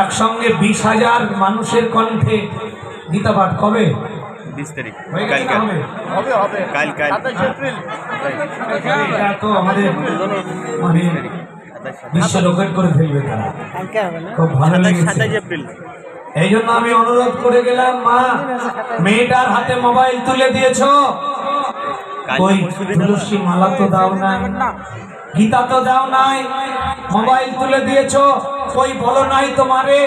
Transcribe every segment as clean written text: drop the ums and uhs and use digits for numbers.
একসঙ্গে 20,000 মানুষের কণ্ঠে গীতা পাঠ কবে? 20 তারিখ এটা তো আমাদের মানে বিশ্ব রেকর্ড করে ফেলবে তারা। খুব ভালো লেগেছে। এই জন্য আমি অনুরোধ করে গেলাম, মা মেয়েটার হাতে মোবাইল তুলে দিয়েছো, ওই তুলসী মালা তো দাও নাই, গীতা তো দাও নাই, মোবাইল তুলে দিয়েছো, কই বলো নাই তোমারে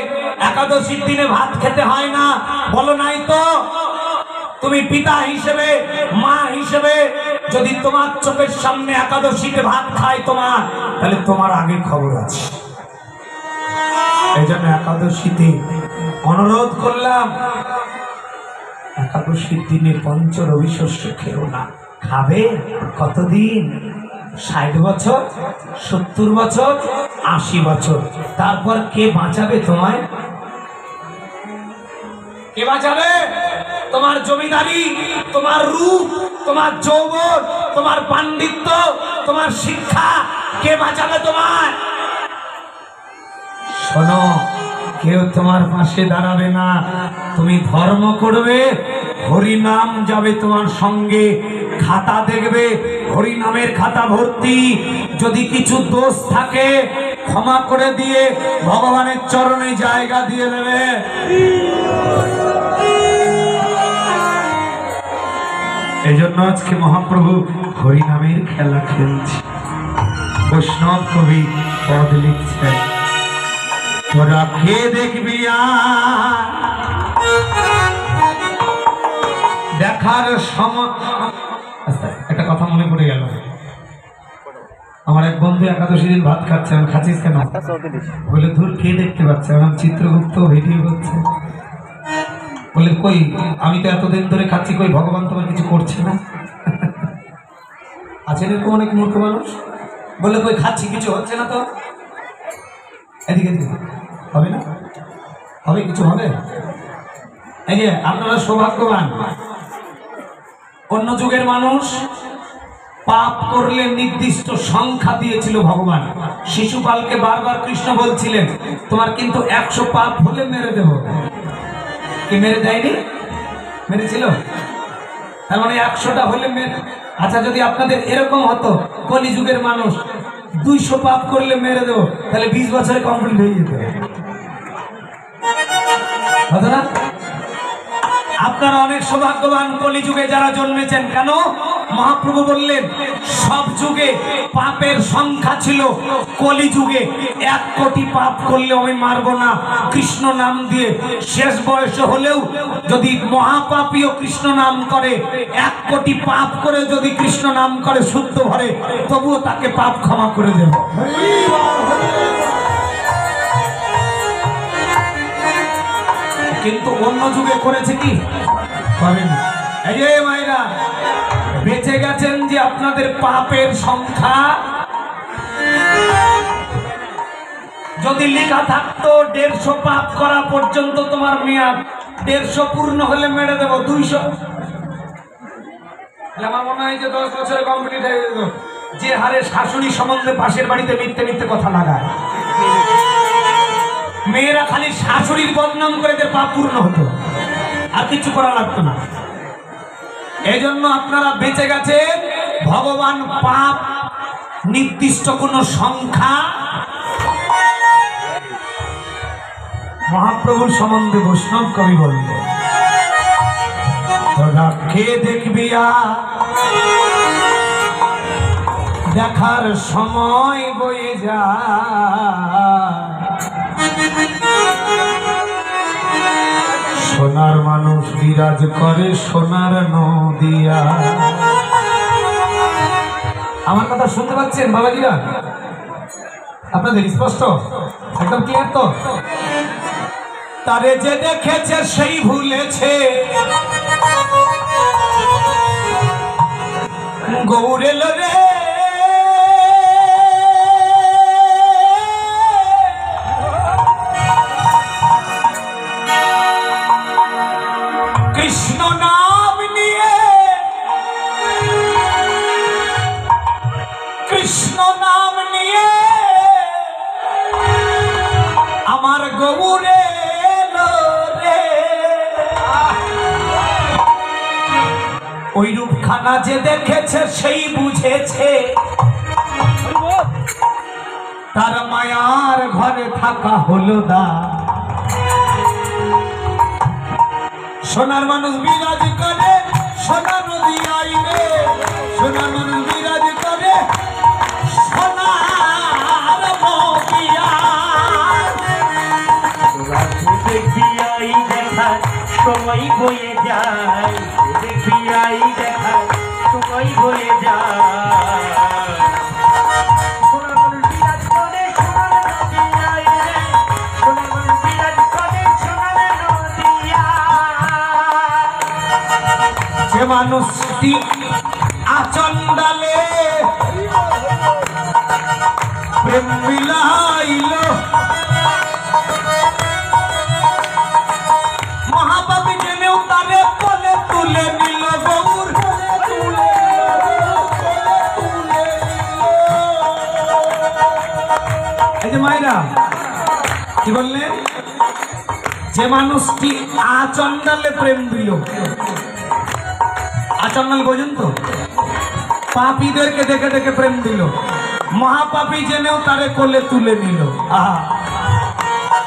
একাদশীর দিনে ভাত খেতে হয় না, বলো নাই তো? তুমি পিতা হিসেবে, মা হিসেবে যদি তোমার চোখের সামনে একাদশীতে ভাত খায় তোমার, তাহলে তোমার আগে খবর আছে। এই জন্য একাদশীতে অনুরোধ করলাম, একাদশীর দিনে পঞ্চরবি শস্য খেও না। খাবে কতদিন? 60 বছর, 70 বছর, 80 বছর। তারপর কে বাঁচাবে তোমায়? কে বাঁচাবে? তোমার জমিদারি, তোমার রূপ, তোমার যৌবন, তোমার পাণ্ডিত্য, তোমার শিক্ষা, কে বাঁচাবে তোমায়? শোনো, কেউ তোমার পাশে দাঁড়াবে না। তুমি ধর্ম করবে, হরিনাম যাবে তোমার সঙ্গে, খাতা দেখবে হরিনামের খাতা ভর্তি। যদি কিছু দোষ থাকে ক্ষমা করে দিয়ে ভগবানের চরণে জায়গা দিয়ে দেবে। এই জন্য আজকে মহাপ্রভু হরিনামের খেলা খেলছে। বৈষ্ণব কবি পদ লিখছেন, তোরা কে দেখবি দেখার সময়। একটা কথা মনে পড়ে গেল, আমার এক বন্ধু একাদশী দিন ভাত খাচ্ছে, আমি খাচ্ছিস কেন বলে, ধুর কে দেখতে পাচ্ছে? আমার চিত্রগুপ্ত ভিডিও করছে। বলে কই, আমি তো এতদিন ধরে খাচ্ছি, কই ভগবান তোমার কিছু করছে না? আছে এরকম অনেক মূর্খ মানুষ, বলে কই খাচ্ছি কিছু হচ্ছে না তো। এদিকে এদিকে হবে না, হবে কিছু হবে। এই যে আপনারা সৌভাগ্যবান, অন্য যুগের মানুষ পাপ করলে নির্দিষ্ট সংখ্যা দিয়েছিল ভগবান। শিশুপালকে বারবার কৃষ্ণ বলছিলেন, তোমার কিন্তু 100 পাপ হলে মেরে দেব। কি মেরে দেয়নি? মেরেছিল। তার মানে 100টা হলে মেরে। আচ্ছা, যদি আপনাদের এরকম হতো, কলিযুগের মানুষ 200 পাপ করলে মেরে দেবো, তাহলে 20 বছরে কমপ্লিট হয়ে যেত, হতো না? আপনারা অনেক সৌভাগ্যবান কলিযুগে যারা জন্মেছেন। কেন? মহাপ্রভু বললেন সব যুগে পাপের সংখ্যা ছিল, কলিযুগে 1 কোটি পাপ করলে আমি মারবো না। কৃষ্ণ নাম দিয়ে শেষ বয়সে হলেও যদি মহাপাপীও কৃষ্ণ নাম করে, 1 কোটি পাপ করে যদি কৃষ্ণ নাম করে শুদ্ধ ভরে, তবুও তাকে পাপ ক্ষমা করে দেব। কিন্তু অন্য যুগে করেছে কি? করেনি। এই যে মায়েরা বেঁচে গেছেন যে আপনাদের পাপের সংখ্যা যদি লেখা থাকতো 150 পাপ করা পর্যন্ত তোমার মেয়াদ, 150 পূর্ণ হলে মেরে দেবো 200। আমার মনে হয় যে 10 বছরে কমপ্লিট হয়ে যেত। যে হারে শাশুড়ি সম্বন্ধে পাশের বাড়িতে মিথ্যে মিথ্যে কথা লাগায়, মেয়েরা খালি শাশুড়ির বদনাম করে এদের পাপ পূর্ণ হতো, আর কিছু করা লাগতো না। এই জন্য আপনারা বেঁচে গেছেন। ভগবান পাপ নির্দিষ্ট কোন সংখ্যা। মহাপ্রভুর সম্বন্ধে বৈষ্ণব কবি বললেন, তোরা কে দেখবি দেখার সময় বয়ে যা। সোনার মানুষ বিরাজ করে সোনার নদিয়া। আমার কথা শুনতে পাচ্ছেন বাবাজিরা? আপনাদের স্পষ্ট একদম ক্লিয়ার তো? তারে যে দেখেছে সেই ভুলেছে, গৌরেল রে কৃষ্ণ নাম নিয়ে, কৃষ্ণ নাম নিয়ে ওই রূপখানা যে দেখেছে সেই বুঝেছে তার মায়ার ঘরে থাকা হলো দা। সোনার মানুষ বিরাজ করে সোনার নদী আইবে, সোনার মানুষ বিরাজ করে সোনার মদিয়া। দেখবি আই দেখা সময় বয়ে যায়, দেখবি আই দেখা সময় বয়ে যায়। সোনার মানুষ বিরাজ করে সোনার নদী আইবে, সোনার মানুষ বিরাজ করে সোনার নদিয়া। যে মানুষটি আচন্দালে প্রেম মিলাইল, মহাপাপী জেনেও তারে কোলে তুলে নিল গৌর। এই যে মায়েরা কি বললেন, যে মানুষটি আচন্দালে প্রেম দিল, আচন্দাল বোঝেন তো, পাপীদেরকে দেখে দেখে প্রেম দিল, মহাপাপী জেনেও তারে কোলে তুলে নিল।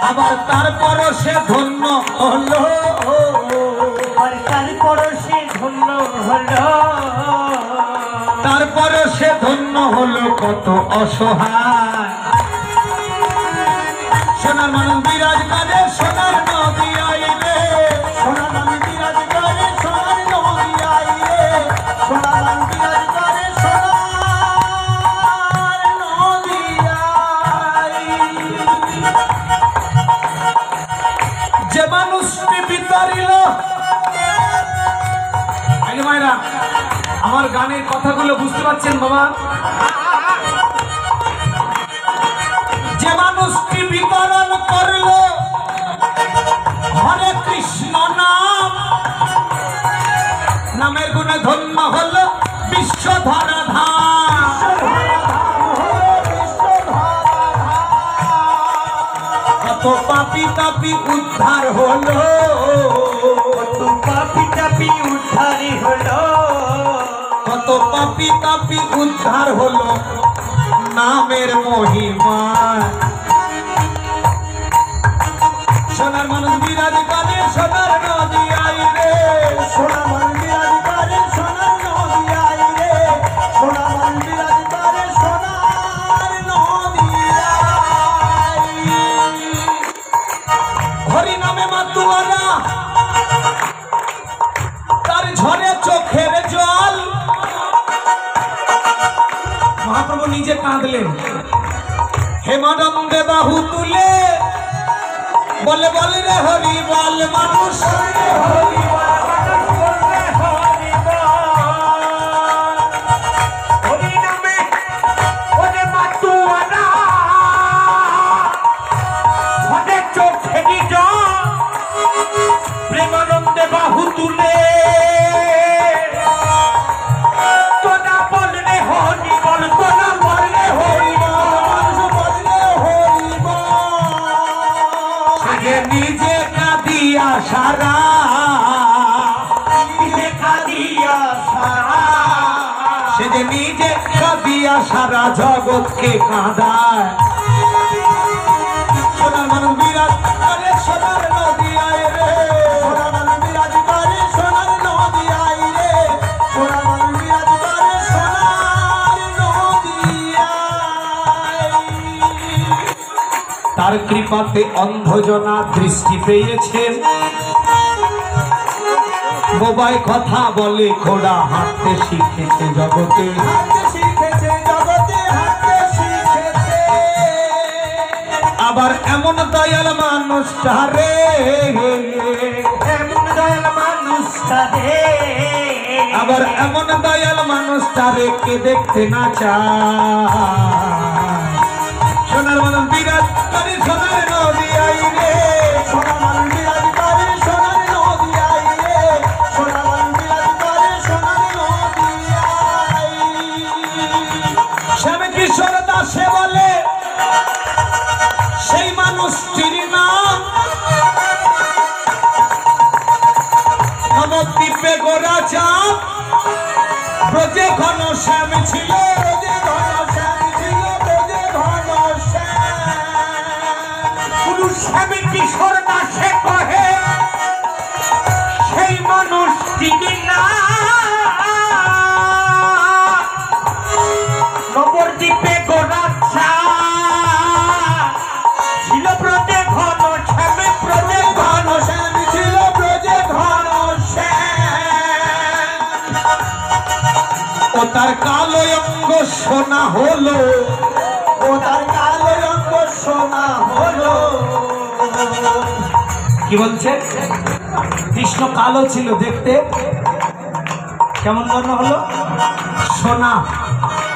আবার তারপরও সে ধন্য হলো, তারপরও সে ধন্য হলো, তারপরও সে ধন্য হলো কত অসহায়। সোনার মানুষ বিরাজ করে সোনার নদী আইলে, সোনার মানুষ বিরাজ করে সোনার নদী আইলে, সোনার মানুষ বিরাজ করে সোনার নদী আইলে। যে মানুষটি বিতারিল, আগে মায়েরা আমার গানের কথাগুলো বুঝতে পারছেন বাবা? যে মানুষটি বিতরণ করল হরে কৃষ্ণ নাম, নামের গুণে ধন্য হল বিশ্বধরা ধাম। কত পাপী তাপী উদ্ধার হলো, কত পাপী তাপী উদ্ধারই হলো, কত পাপী তাপী উদ্ধার হলো নামের মহিমা। সোনার মানুষ বিরাজ করে সোনার নদী আইলে, সোনার মানুষ বিরাজ করে সোনার নদী আইলে, সোনার মানুষ বিরাজ করে সোনার নদী আইলে। হরি নামে মাতুয়ারা তার ঝরে চোখের জল, মহাপ্রভু নিজে কাঁদলেন, হেমানন্দে বাহু তুলে বলে বলে রে হরি বল মানুষ, হরি বল হরি নামে ওরে মাতুয়ারা ঝরে চোখেরই জল, প্রেমানন্দে বাহু তুলে তোরা বললে হরি বল, তোরা বললে হরি নিজে কাঁদিয়া সারা, নিজে কাঁদিয়া সারা, সে যে নিজে কাঁদিয়া সারা জগৎকে কাঁদায়। সোনার মানুষ বিরাজ করে সোনার নদী আইলে, সোনার মানুষ বিরাজ করে সোনার নদী আইলে, সোনার মানুষ বিরাজ করে সোনার নদী আইলে। তার কৃপাতে অন্ধজনা দৃষ্টি পেয়েছেন, বোবায় কথা বলে ঘোড়া হাঁটতে শিখেছে জগতে, হাঁটতে শিখেছে জগতে, হাঁটতে শিখেছে। আবার এমন দয়াল মানুষটা রে, এমন দয়াল মানুষটা রে, আবার এমন দয়াল মানুষটা রে কে দেখতে না চায়। সোনার মানুষ বিরাজ করে সোনার নদী আইলে, সোনার মানুষ বিরাজ করে সোনার নদী আইলে, সোনার মানুষ বিরাজ করে সোনার নদী আইলে। শ্যাম কিশোর দাসে বলে সেই মানুষটির নাম, নবদ্বীপে গোরা চাঁদ শ্যাম ছিল ব্রজে ঘনশ্যাম ছিল ব্রজে ঘনশ্যাম। পুরুষ শ্যামী কিশোর দাসে কহে সেই মানুষ চিনি না। নবদ্বীপে গোরাচ্ছা ছিল ব্রজে ঘনশ্যাম ব্রজে ঘনশ্যাম ছিল ব্রজে ঘনশ্যাম। ও তার কালো অঙ্গ সোনা হলো, ও তার কালো অঙ্গ সোনা হলো। কি বলছে? কৃষ্ণ কালো ছিল দেখতে, কেমন বর্ণ হলো? সোনা।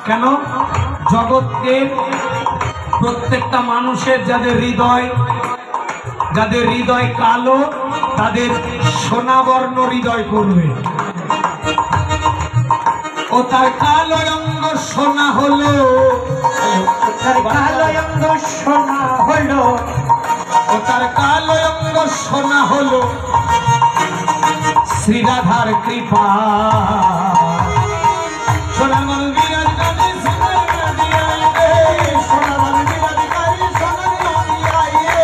কেন? জগতের প্রত্যেকটা মানুষের যাদের হৃদয় কালো, তাদের সোনা বর্ণ হৃদয় করবে। ও তার কালো অঙ্গ সোনা হলো, তার কালো অঙ্গ সোনা হলো, ও তার কালো অঙ্গ সোনা হলো। শ্রী রাধার কৃপা সোনার মানুষ বিরাজ করে সোনার নদিয়ায় রে, সোনার মানুষ বিরাজ করে সোনার নদিয়ায় রে,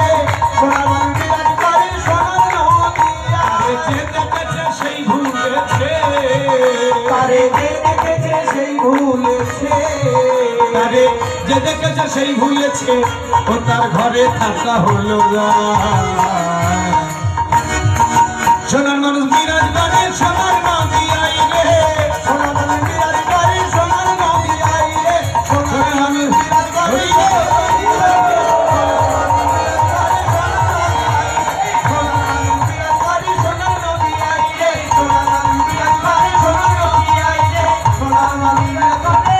সোনার মানুষ বিরাজ করে সোনার নদিয়ায়। যে দেখেছে সেই ভুলেছে, তারে যে দেখেছে সেই ভুলেছে, তারে যে দেখেছে সেই ভুলেছে। ও তার ঘরে থাকা হলো না। সোনার মানুষ বিরাজ করে সোনার নদিয়ায় রে, সোনার মানুষ বিরাজ করে সোনার নদিয়ায় রে, সোনার মানুষ বিরাজ করে সোনার নদিয়ায় রে, সোনার মানুষ বিরাজ করে সোনার নদিয়ায় রে, সোনার মানুষ বিরাজ করে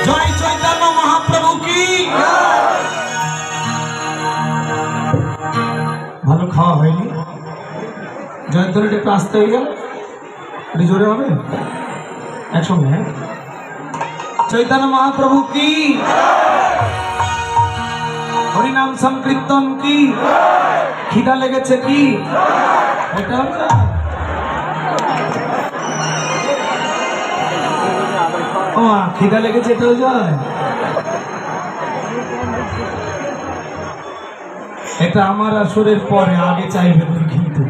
জয় চৈতন্য মহাপ্রভু কি। ভালো খাওয়া হয়নি, জয়ন্তরীটা একটু আসতে হয়ে গেল, একটু জোরে হবে একসঙ্গে। হ্যাঁ, চৈতন্য মহাপ্রভু কি, হরিনাম সংকীর্তন কি, খিদা লেগেছে কি, এটা ও খিদা লেগেছে, এটাও যায়। এটা আমার আসরের পরে, আগে চাইবেন না, কিন্তু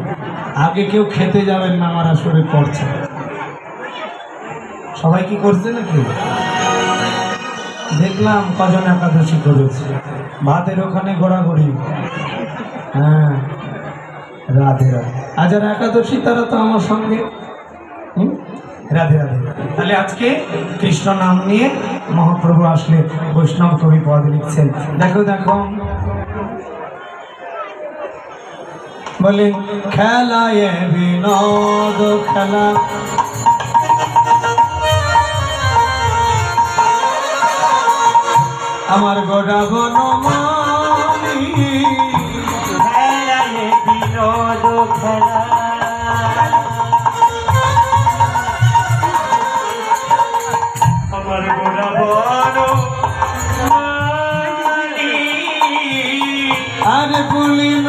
আগে কেউ খেতে যাবেন না আমার আসরের পর। সবাই কি করছে নাকি? দেখলাম কজন একাদশী করেছে, ভাতের ওখানে ঘোরাঘুরি। হ্যাঁ, রাধে রাধে। আর যারা একাদশী তারা তো আমার সঙ্গে। রাধে রাধে। তাহলে আজকে কৃষ্ণ নাম নিয়ে মহাপ্রভু আসলে বৈষ্ণব কবি পদ লিখছেন। দেখো দেখো, বলে খেলায় বিনোদ খেলা, আমার গোড়া বনমালী, খেলায় বিনোদ খেলা, আমার গোড়া বনমালী। আর পুলিন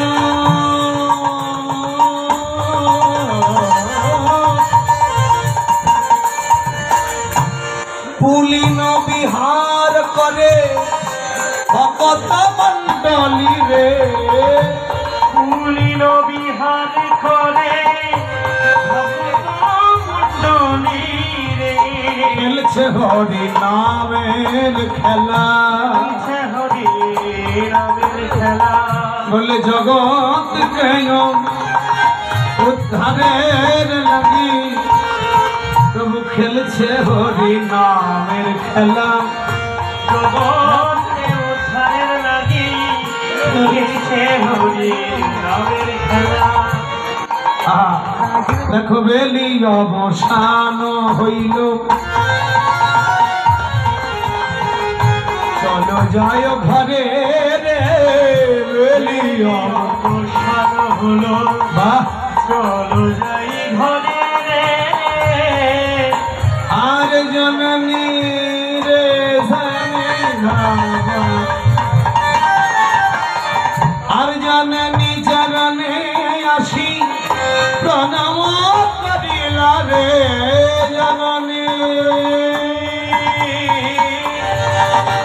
পুলিন বিহার করে ভকত মণ্ডলী রে, পুলিন বিহার করে ভকত মণ্ডলী রে। খেলছে হরি নামের খেলা, হরি নামের খেলা, বলে জগৎ কেন উদ্ধারের লাগি প্রভু খেলছে হরি নামের খেলা। জগৎ উদ্ধারের লাগি খেলছে হরি নামের খেলা। দেখো বেলি অবসান হইল, চলো যায় ঘরে রে, বেলি অবসান হলো, বাহ, চলো যাই ঘরে রে। আর জননী রে রে জননী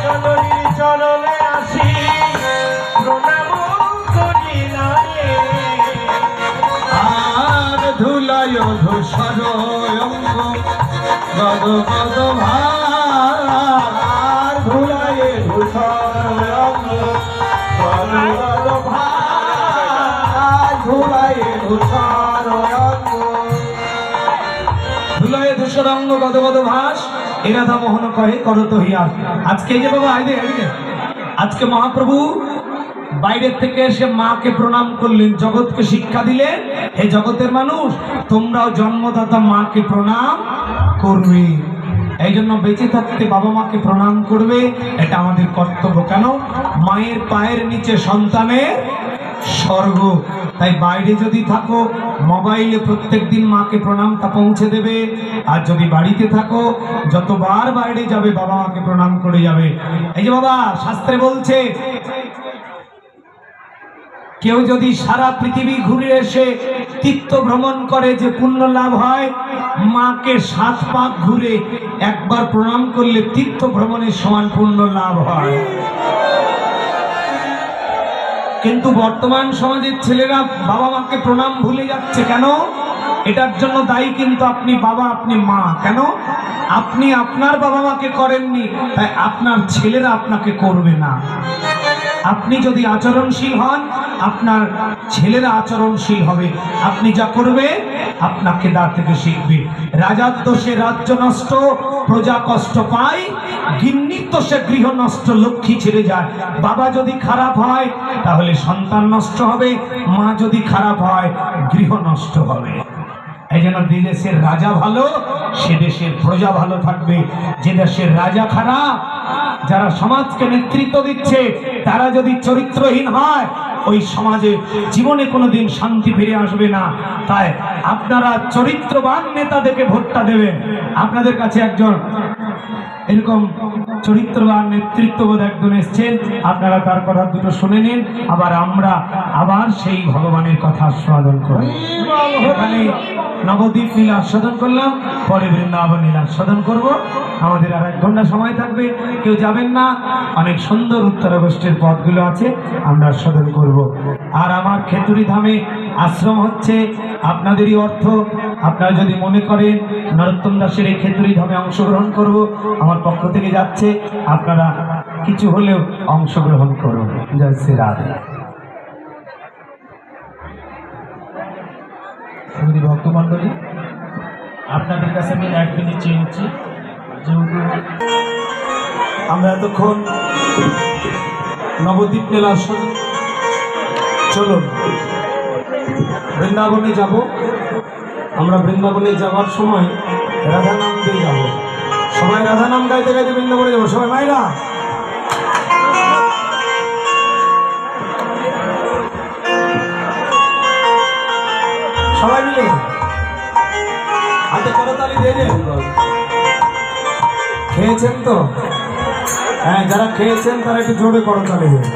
জননীর চরণে আসি প্রণাম করিলাম আর ধুলায় ধূসর অঙ্গ গদ গদ ভার ধুলায় ধূসর অঙ্গ গদ গদ ভার ধুলায় ধূসর অঙ্গ ধুলায় ধূসর অঙ্গ গদ গদ ভাস এ রাধা মোহন কহে করত হিয়া। আজকে যে বাবা আজকে মহাপ্রভু বাইরের থেকে এসে মাকে প্রণাম করলেন, জগৎকে শিক্ষা দিলেন, হে জগতের মানুষ তোমরাও জন্মদাতা মাকে প্রণাম করবে। এই জন্য বেঁচে থাকতে বাবা মাকে প্রণাম করবে, এটা আমাদের কর্তব্য। কেন? মায়ের পায়ের নিচে সন্তানের স্বর্গ। তাই বাইরে যদি থাকো মোবাইলে প্রত্যেকদিন মাকে প্রণামটা পৌঁছে দেবে, আর যদি বাড়িতে থাকো যতবার বাইরে যাবে বাবা মাকে প্রণাম করে যাবে। এই যে বাবা শাস্ত্রে বলছে কেউ যদি সারা পৃথিবী ঘুরে এসে তীর্থ ভ্রমণ করে যে পুণ্য লাভ হয়, মাকে 7 পাক ঘুরে একবার প্রণাম করলে তীর্থ ভ্রমণের সমান পুণ্য লাভ হয়। কিন্তু বর্তমান সমাজের ছেলেরা বাবা মাকে প্রণাম ভুলে যাচ্ছে। কেন? এটার জন্য দায়ী কিন্তু আপনি বাবা, আপনি মা। কেন? আপনি আপনার বাবা মাকে করেননি, তাই আপনার ছেলেরা আপনাকে করবে না। আপনি যদি আচরণশীল হন আপনার ছেলেরা আচরণশীল হবে। আপনি যা করবে আপনাকে তা থেকে শিখবে। রাজার দোষে রাজ্য নষ্ট, প্রজা কষ্ট পায়, গিন্নির দোষে গৃহ নষ্ট, লক্ষ্মী ছেড়ে যায়। বাবা যদি খারাপ হয় তাহলে সন্তান নষ্ট হবে, মা যদি খারাপ হয় গৃহ নষ্ট হবে। এই জন্য যে দেশের রাজা ভালো সে দেশের প্রজা ভালো থাকবে। যে দেশের রাজা খারাপ, যারা সমাজকে নেতৃত্ব দিচ্ছে তারা যদি চরিত্রহীন হয় ওই সমাজে জীবনে কোনোদিন শান্তি ফিরে আসবে না। তাই আপনারা চরিত্রবান নেতাদেরকে ভোটটা দেবেন। আপনাদের কাছে একজন এরকম চরিত্রবান নেতৃত্ববোধ একজন এসছেন, আপনারা তার কথা দুটো শুনে নিন, আমরা আবার সেই ভগবানের কথা আস্বাদন করি। এখানে নবদ্বীপ লীলা আস্বাদন করলাম, পরে বৃন্দাবন লীলা আস্বাদন করব। আমাদের আর 1 ঘন্টা সময় থাকবে, কেউ যাবেন না। অনেক সুন্দর উত্তরাগোষ্ঠীর পথগুলো আছে, আমরা আস্বাদন করব। আর আমার খেতুরি ধামে আশ্রম হচ্ছে আপনাদেরই অর্থ। আপনারা যদি মনে করেন নরোত্তম দাসের এই খেতুরি ধামে অংশগ্রহণ করব, আমার পক্ষ থেকে যাচ্ছে, আপনারা কিছু হলেও অংশগ্রহণ করুন। জয় শ্রী রাধে। ভক্তমণ্ডলী, আপনাদের কাছে আমি 1 মিনিট চেয়ে নিচ্ছি। যেহেতু আমরা এতক্ষণ নবদ্বীপ মেলা আসুন, চলুন বৃন্দাবনে যাব। আমরা বৃন্দাবনে যাওয়ার সময় রাধা নাম দিয়ে যাব। সবাই রাধা নাম গাইতে গাইতে বৃন্দাবনে যাবো। সবাই মাইরা সবাই মিলে হাতে করতালি দিয়ে দেন। খেয়েছেন তো? হ্যাঁ, যারা খেয়েছেন তারা একটু জোরে করতালি দেন।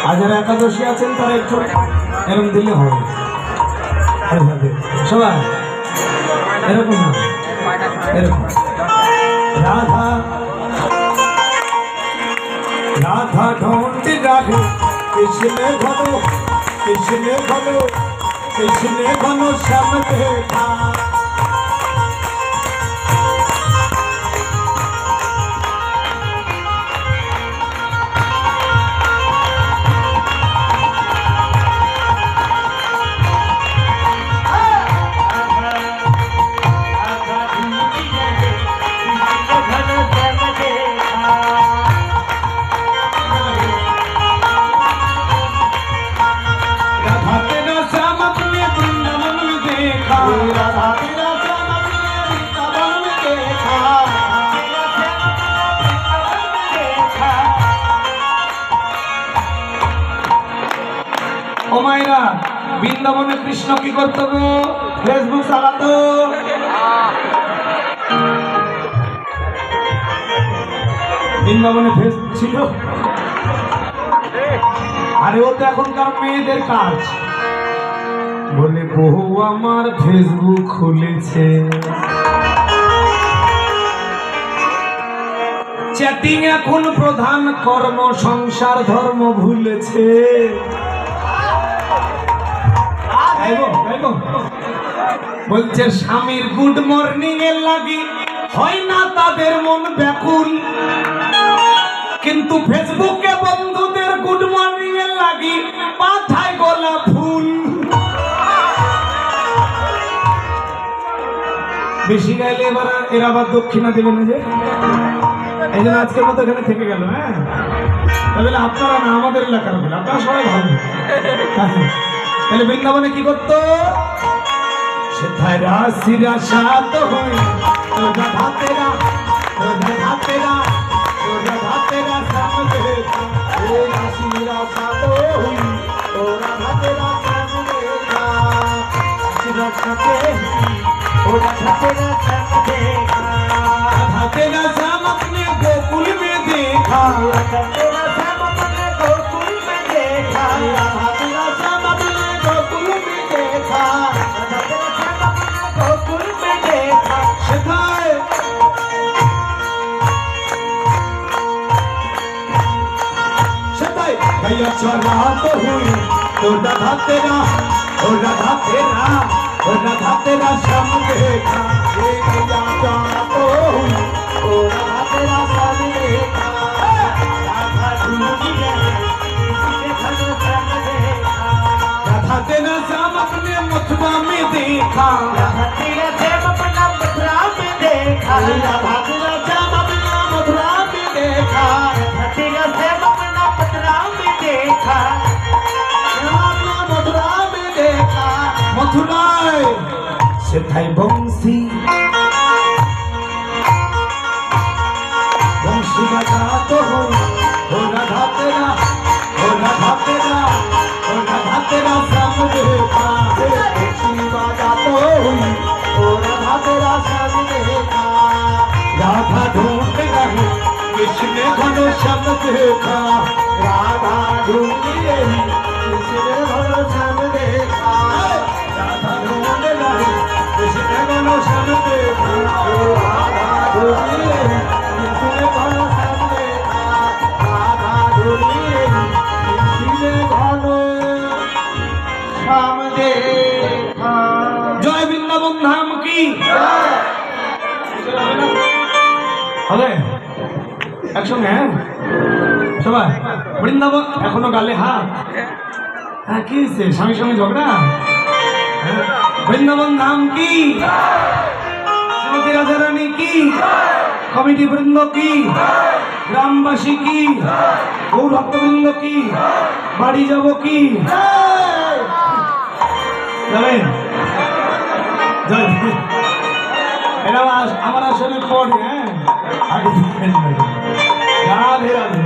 আর যারা একাদশী আছেন তারা একটু এরকম দিলে হবে। সবাই এরকম না, এরকম। রাধা রাধা ঢন্টি রাধে কৃষ্ণে ঘন, কৃষ্ণে ঘন, কৃষ্ণে ঘন শ্যাম দেখা। ও মায়েরা, বৃন্দাবনে কৃষ্ণ কি করতো গো? ফেসবুক চালাতো। বৃন্দাবনে ফেসবুক ছিল, আরে ও তো এখনকার মেয়েদের কাজ। বলে বহু আমার ফেসবুক খুলেছে, চ্যাটিং এখন প্রধান কর্ম, সংসার ধর্ম ভুলেছে। বলছে স্বামীর গুড মর্নিং এর লাগি হয় না তাদের মন ব্যাকুল, কিন্তু ফেসবুকে বন্ধুদের গুড মর্নিং এর লাগি মাথায় গোলাপ ফুল। বেশি গাইলে এবার এরা আবার দক্ষিণা দেবেন যে, এই জন্য আজকের মতো এখানে থেকে গেল। হ্যাঁ, তাহলে আপনারা না, আমাদের এলাকার বলে আপনারা সবাই ভালো। তাহলে বৃন্দাবনে কি করতো? সেথায় রাশিরা সাত হই তোরা ধাতেরা, তোরা ধাতেরা, তোরা ধাতেরা সামনে, ও রাশিরা সাত হই তোরা ধাতেরা সামনে, রাশিরা সাথে ওরা ধাতেরা সামনে, ধাতেরা साम अपने गोकुल में देखा, धातेरा साम अपने गोकुल में देखा, धातेरा साम अपने गोकुल में देखा, धातेरा साम अपने गोकुल में देखा। शिखाए शिखाए भैया चला तो हुई तो राधा तेरा, ओ राधा तेरा, ओ राधा तेरा श्याम देखा, ये भैया चला तो हुई ओ राधा तेरा श्याम देखा, राधा ढूंढी है किसी के घर श्याम देखा, राधा तेरा श्याम अपने मथुरा में देखा, राधा तेरा श्याम अपना मथुरा में देखा, राधा तेरा श्याम अपना मथुरा में देखा, राधा तेरा श्याम अपना मथुरा में देखा, अपना मथुरा में देखा। मथुराय সেথায় বংশী বংশী বাজাতো হই ও রাধা তেরা, ও রাধা তেরা, ও রাধা তেরা সামনে দেখা, বংশী বাজাতো হই ও রাধা তেরা সামনে দেখা, রাধা ঢूंढ रही किसने घनो श्याम देखा, राधा ढूंढ रही किसने घनो श्याम देखा, राधा ढूंढ रही किसने घनो श्याम देखा, राधा ढूंढ रही किसने घनो श्याम देखा, राधा ढूंढ रही किसने घनो श्याम देखा। जय वृंदावन धाम की হবে একসঙ্গে। হ্যাঁ সবাই বৃন্দাবন এখনো গালে হাত। হ্যাঁ কি হয়েছে, স্বামীর সঙ্গে ঝগড়া? বৃন্দাবন ধাম কি, শ্রীমতী রাজা রানী কি, কমিটি বৃন্দ কি, গ্রামবাসী কি, গৌর ভক্তবৃন্দ কি, বাড়ি যাব কি যাবেন? এরা আমার আসলে পড়ে। হ্যাঁ রাধে রাধে।